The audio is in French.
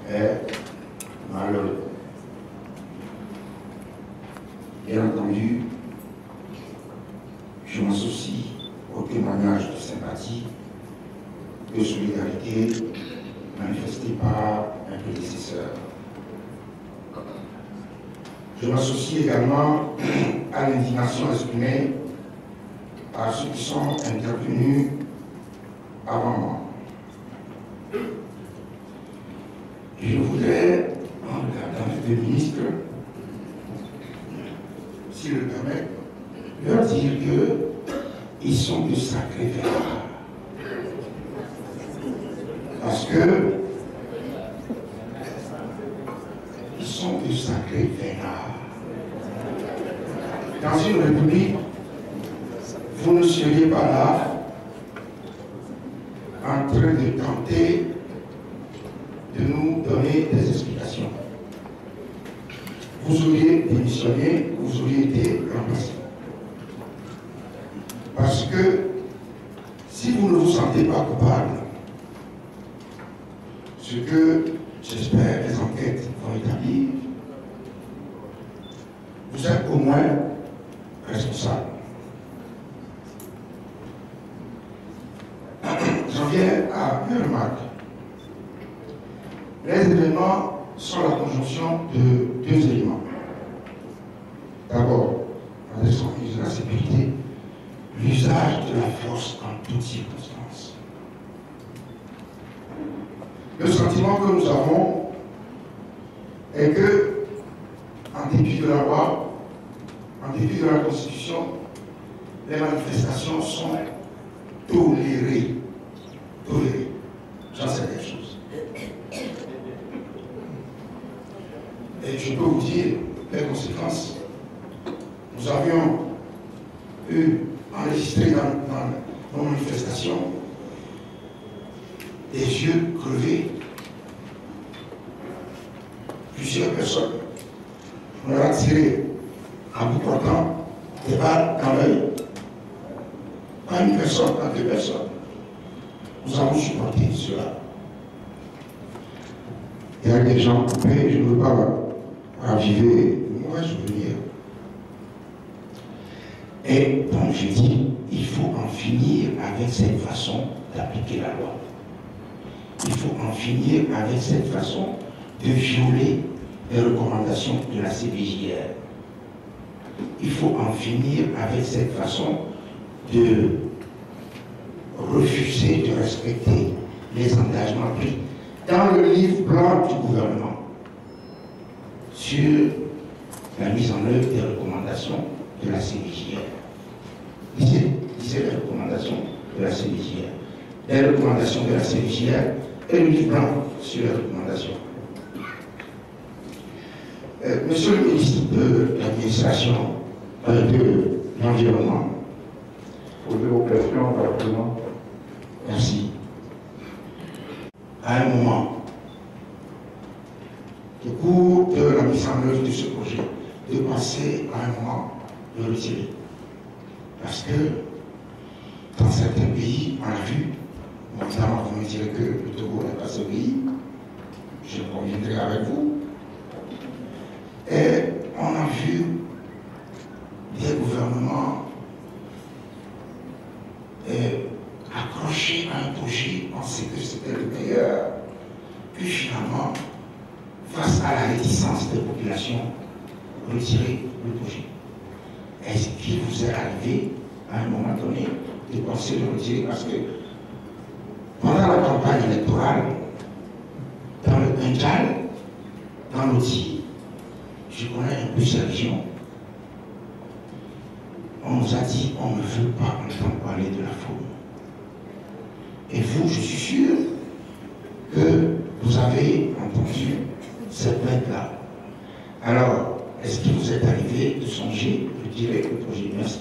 est malheureux. Bien entendu, je m'associe au témoignage de sympathie, de solidarité manifesté par un prédécesseur. Je m'associe également à l'indignation exprimée par ceux qui sont intervenus avant moi. Je voudrais, en regardant les deux ministres, s'ils le permettent, leur dire qu'ils sont de sacrés fêtards. Parce que ils sont de sacrés fêtards. Dans une république, vous ne seriez pas là en train de tenter de nous donner des explications. Vous auriez démissionné, vous auriez été remplacé. Parce que si vous ne vous sentez pas coupable, ce que j'espère les enquêtes vont établir, vous êtes au moins responsable. J'en viens à une remarque. Les événements sont la conjonction de deux éléments. D'abord, en de la sécurité, l'usage de la force en toutes circonstances. Le sentiment que nous avons est que, en dépit de la loi, en dépit de la Constitution, les manifestations sont tolérées. Tolérées. J'en sais quelque chose. Et je peux vous dire les conséquences. Nous avions enregistré dans nos manifestations des yeux crevés. Plusieurs personnes. On leur a tiré à bout portant des balles dans l'œil. Pas une personne, pas deux personnes. Nous avons supporté cela. Il y a des gens coupés, je ne veux pas raviver de mauvais souvenirs. Et donc je dis, il faut en finir avec cette façon d'appliquer la loi. Il faut en finir avec cette façon de violer les recommandations de la CBJR. Il faut en finir avec cette façon de refuser de respecter les engagements pris dans le livre blanc du gouvernement sur la mise en œuvre des recommandations de la CBJR. Lisez les recommandations de la CBJR. Les recommandations de la CBJR et le livre blanc sur les recommandations. Monsieur le ministre de l'Administration, de l'Environnement, posez vos questions rapidement. Merci. À un moment, au cours de la mise en œuvre de ce projet, de penser à un moment de retirer. Parce que dans certains pays, on l'a vu, évidemment, vous me direz que le Togo n'est pas ce pays, je conviendrai avec vous, et on a vu des gouvernements accrochés à un projet, penser que c'était le meilleur, puis finalement, face à la réticence des populations, retirer le projet. Est-ce qu'il vous est arrivé, à un moment donné, de penser de retirer? Parce que pendant la campagne électorale, dans le Pendjal, dans l'Oti, je connais un peu ces régions, on nous a dit on ne veut pas entendre parler de la faune. Et vous, je suis sûr que vous avez entendu cette plainte-là. Alors, est-ce qu'il vous est arrivé de songer, je dirais, le projet? Merci.